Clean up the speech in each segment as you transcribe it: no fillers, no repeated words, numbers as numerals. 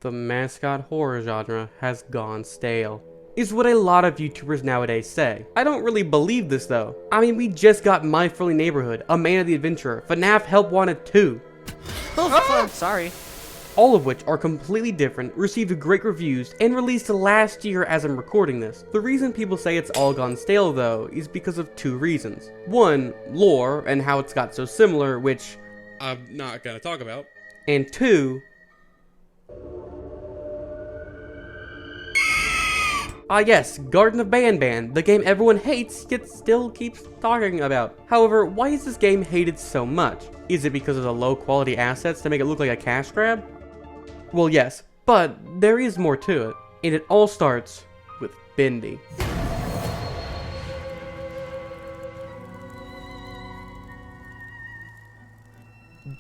The mascot horror genre has gone stale, is what a lot of YouTubers nowadays say. I don't really believe this though. I mean, we just got My Friendly Neighborhood, A Man of the Adventurer, Fnaf Help Wanted 2. Sorry. All of which are completely different, received great reviews, and released last year as I'm recording this. The reason people say it's all gone stale though, is because of two reasons. One, lore, and how it's got so similar, which I'm not gonna talk about. And two, yes, Garden of Banban, the game everyone hates yet still keeps talking about. However, why is this game hated so much? Is it because of the low quality assets to make it look like a cash grab? Well, yes, but there is more to it, and it all starts with Bendy.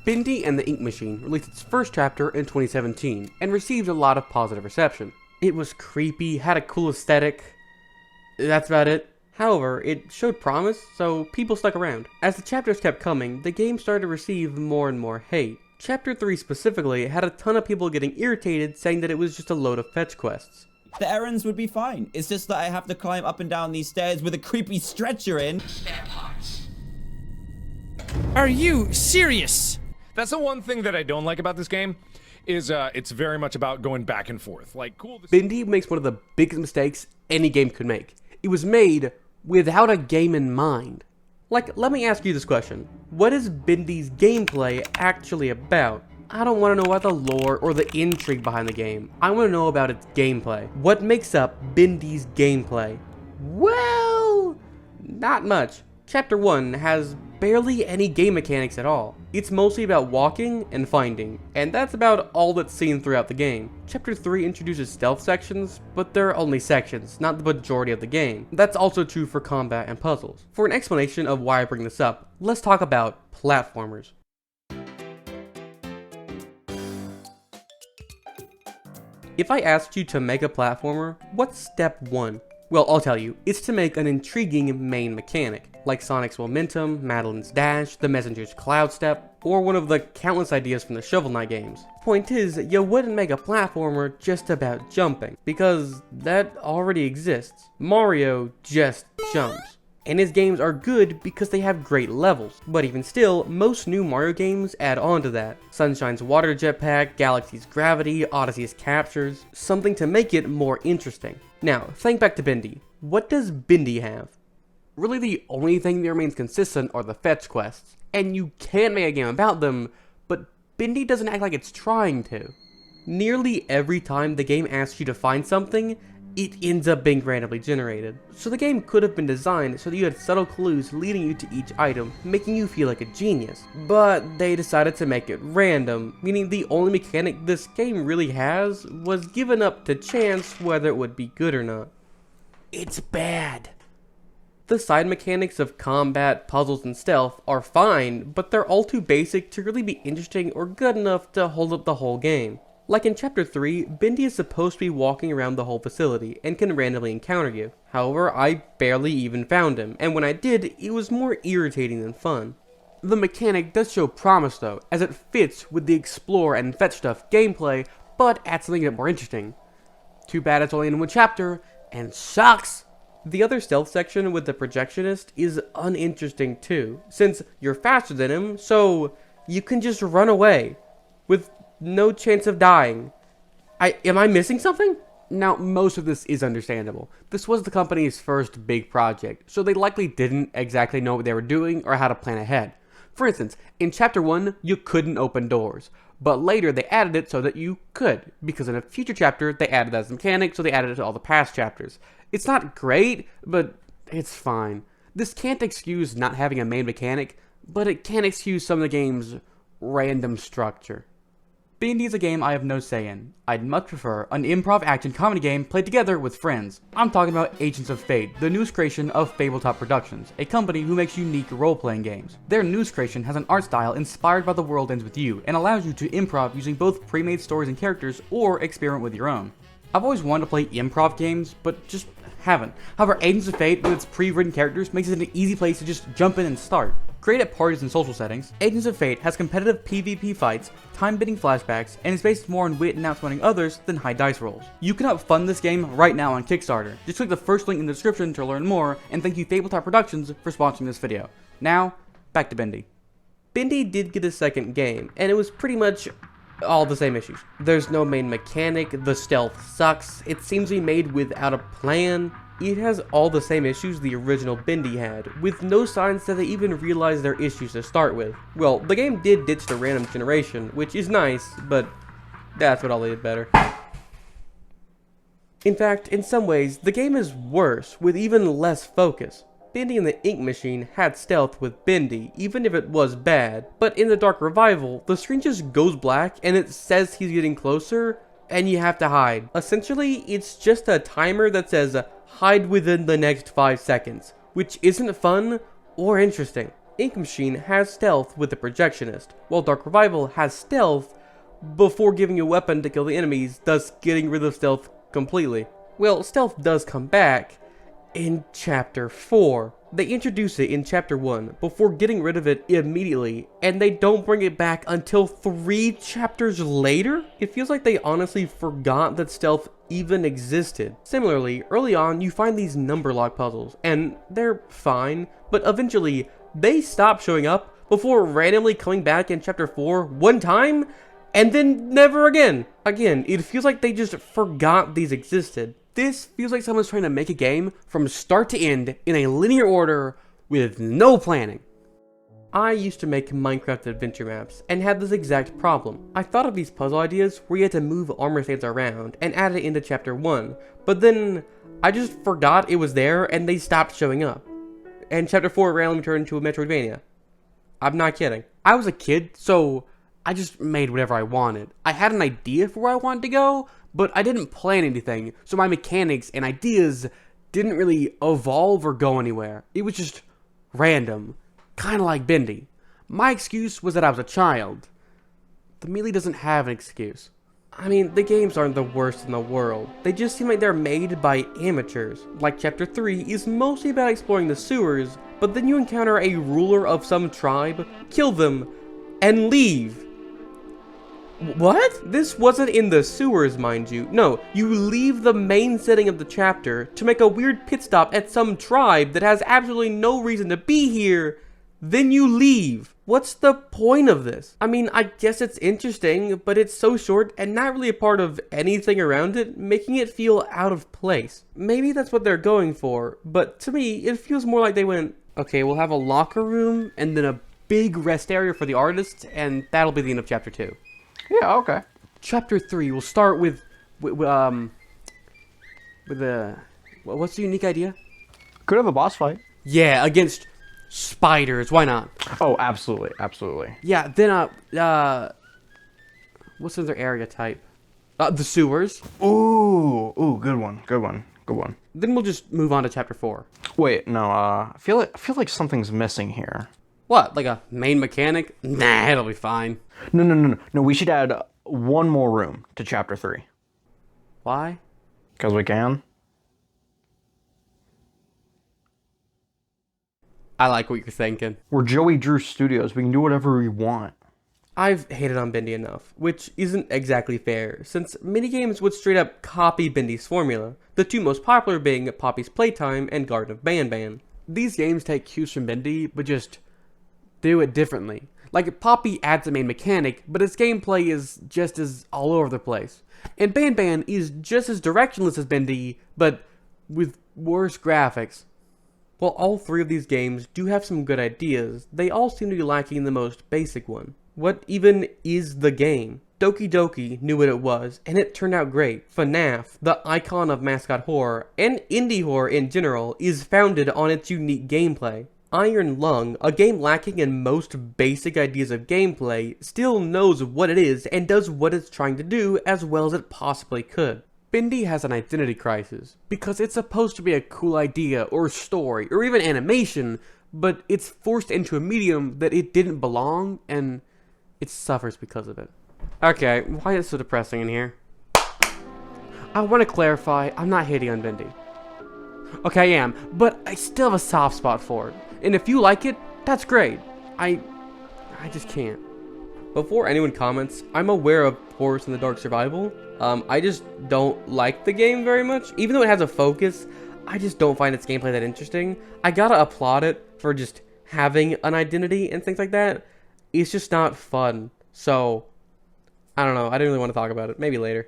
Bendy and the Ink Machine released its first chapter in 2017 and received a lot of positive reception. It was creepy, had a cool aesthetic. That's about it. However, it showed promise, so people stuck around. As the chapters kept coming, the game started to receive more and more hate. Chapter 3 specifically had a ton of people getting irritated, saying that it was just a load of fetch quests. The errands would be fine. It's just that I have to climb up and down these stairs with a creepy stretcher in. Spare parts. Are you serious? That's the one thing that I don't like about this game, is it's very much about going back and forth. Like, cool. Bendy makes one of the biggest mistakes any game could make. It was made without a game in mind. Like, let me ask you this question. What is Bendy's gameplay actually about? I don't want to know about the lore or the intrigue behind the game. I want to know about its gameplay. What makes up Bendy's gameplay? Well, not much. Chapter 1 has barely any game mechanics at all. It's mostly about walking and finding, and that's about all that's seen throughout the game. Chapter 3 introduces stealth sections, but they're only sections, not the majority of the game. That's also true for combat and puzzles. For an explanation of why I bring this up, let's talk about platformers. If I asked you to make a platformer, what's step 1? Well, I'll tell you, it's to make an intriguing main mechanic, like Sonic's Momentum, Madeline's Dash, the Messenger's Cloud Step, or one of the countless ideas from the Shovel Knight games. Point is, you wouldn't make a platformer just about jumping, because that already exists. Mario just jumps. And his games are good because they have great levels, but even still, most new Mario games add on to that. Sunshine's Water Jetpack, Galaxy's Gravity, Odyssey's Captures, something to make it more interesting. Now, think back to Bendy. What does Bendy have? Really the only thing that remains consistent are the fetch quests, and you can make a game about them, but Bendy doesn't act like it's trying to. Nearly every time the game asks you to find something, it ends up being randomly generated. So the game could have been designed so that you had subtle clues leading you to each item, making you feel like a genius. But they decided to make it random, meaning the only mechanic this game really has was given up to chance whether it would be good or not. It's bad. The side mechanics of combat, puzzles, and stealth are fine, but they're all too basic to really be interesting or good enough to hold up the whole game. Like in Chapter 3, Bendy is supposed to be walking around the whole facility and can randomly encounter you. However, I barely even found him, and when I did, it was more irritating than fun. The mechanic does show promise though, as it fits with the explore and fetch stuff gameplay, but adds something a bit more interesting. Too bad it's only in one chapter, and sucks! The other stealth section with the projectionist is uninteresting too, since you're faster than him, so you can just run away, with no chance of dying. Am I missing something? Now, most of this is understandable. This was the company's first big project, so they likely didn't exactly know what they were doing or how to plan ahead. For instance, in Chapter 1, you couldn't open doors, but later they added it so that you could, because in a future chapter, they added that as a mechanic, so they added it to all the past chapters. It's not great, but it's fine. This can't excuse not having a main mechanic, but it can excuse some of the game's random structure. Bendy is a game I have no say in. I'd much prefer an improv action comedy game played together with friends. I'm talking about Agents of Fate, the newest creation of Fabletop Productions, a company who makes unique role-playing games. Their newest creation has an art style inspired by The World Ends With You, and allows you to improv using both pre-made stories and characters, or experiment with your own. I've always wanted to play improv games, but just haven't. However, Agents of Fate, with its pre-written characters, makes it an easy place to just jump in and start. Great at parties and social settings, Agents of Fate has competitive PvP fights, time-bidding flashbacks, and is based more on wit and outsmarting others than high dice rolls. You can help fund this game right now on Kickstarter. Just click the first link in the description to learn more, and thank you Tabletop Productions for sponsoring this video. Now, back to Bendy. Bendy did get a second game, and it was pretty much all the same issues. There's no main mechanic, the stealth sucks, it seems to be made without a plan. It has all the same issues the original Bendy had, with no signs that they even realized their issues to start with. Well, the game did ditch the random generation, which is nice, but that's what all they did better. In fact, in some ways, the game is worse, with even less focus. Bendy and the Ink Machine had stealth with Bendy, even if it was bad, but in the Dark Revival, the screen just goes black and it says he's getting closer, and you have to hide. Essentially, it's just a timer that says, hide within the next 5 seconds, which isn't fun or interesting. Ink Machine has stealth with the Projectionist, while Dark Revival has stealth before giving you a weapon to kill the enemies, thus getting rid of stealth completely. Well, stealth does come back in Chapter 4. They introduce it in Chapter 1 before getting rid of it immediately, and they don't bring it back until 3 chapters later? It feels like they honestly forgot that stealth even existed. Similarly, early on you find these number lock puzzles, and they're fine, but eventually they stop showing up before randomly coming back in Chapter 4 one time, and then never again. Again, it feels like they just forgot these existed. This feels like someone's trying to make a game from start to end in a linear order with no planning. I used to make Minecraft adventure maps and had this exact problem. I thought of these puzzle ideas where you had to move armor stands around and add it into Chapter 1, but then I just forgot it was there and they stopped showing up. And Chapter 4 randomly turned into a Metroidvania. I'm not kidding. I was a kid, so I just made whatever I wanted. I had an idea for where I wanted to go, but I didn't plan anything, so my mechanics and ideas didn't really evolve or go anywhere. It was just random, kind of like Bendy. My excuse was that I was a child. The Melee doesn't have an excuse. I mean, the games aren't the worst in the world. They just seem like they're made by amateurs. Like Chapter 3 is mostly about exploring the sewers, but then you encounter a ruler of some tribe, kill them, and leave. What? This wasn't in the sewers, mind you. No, you leave the main setting of the chapter to make a weird pit stop at some tribe that has absolutely no reason to be here, then you leave. What's the point of this? I mean, I guess it's interesting, but it's so short and not really a part of anything around it, making it feel out of place. Maybe that's what they're going for, but to me, it feels more like they went, okay, we'll have a locker room and then a big rest area for the artists, and that'll be the end of Chapter 2. Yeah, okay. Chapter 3 will start with what's the unique idea? Could have a boss fight. Yeah, against spiders. Why not? Oh, absolutely, absolutely. Yeah, then what's another area type? The sewers. Ooh, good one, good one, good one. Then we'll just move on to Chapter 4. Wait, no, I feel like something's missing here. What, like a main mechanic? Nah, it'll be fine. No, we should add one more room to Chapter 3. Why? Because we can. I like what you're thinking. We're Joey Drew Studios. We can do whatever we want. I've hated on Bendy enough, which isn't exactly fair, since minigames would straight up copy Bendy's formula, the two most popular being Poppy's Playtime and Garden of Banban. These games take cues from Bendy, but just do it differently. Like, Poppy adds a main mechanic, but its gameplay is just as all over the place. And Banban is just as directionless as Bendy, but with worse graphics. While all three of these games do have some good ideas, they all seem to be lacking the most basic one. What even is the game? Doki Doki knew what it was, and it turned out great. Fnaf, the icon of mascot horror, and indie horror in general, is founded on its unique gameplay. Iron Lung, a game lacking in most basic ideas of gameplay, still knows what it is and does what it's trying to do as well as it possibly could. Bendy has an identity crisis, because it's supposed to be a cool idea or story or even animation, but it's forced into a medium that it didn't belong, and it suffers because of it. Okay, why is it so depressing in here? I want to clarify, I'm not hating on Bendy. Okay, I am, but I still have a soft spot for it. And if you like it, that's great. I just can't. Before anyone comments, I'm aware of Horus in the Dark Survival. I just don't like the game very much. Even though it has a focus, I just don't find its gameplay that interesting. I gotta applaud it for just having an identity and things like that. It's just not fun. So, I don't know. I didn't really want to talk about it. Maybe later.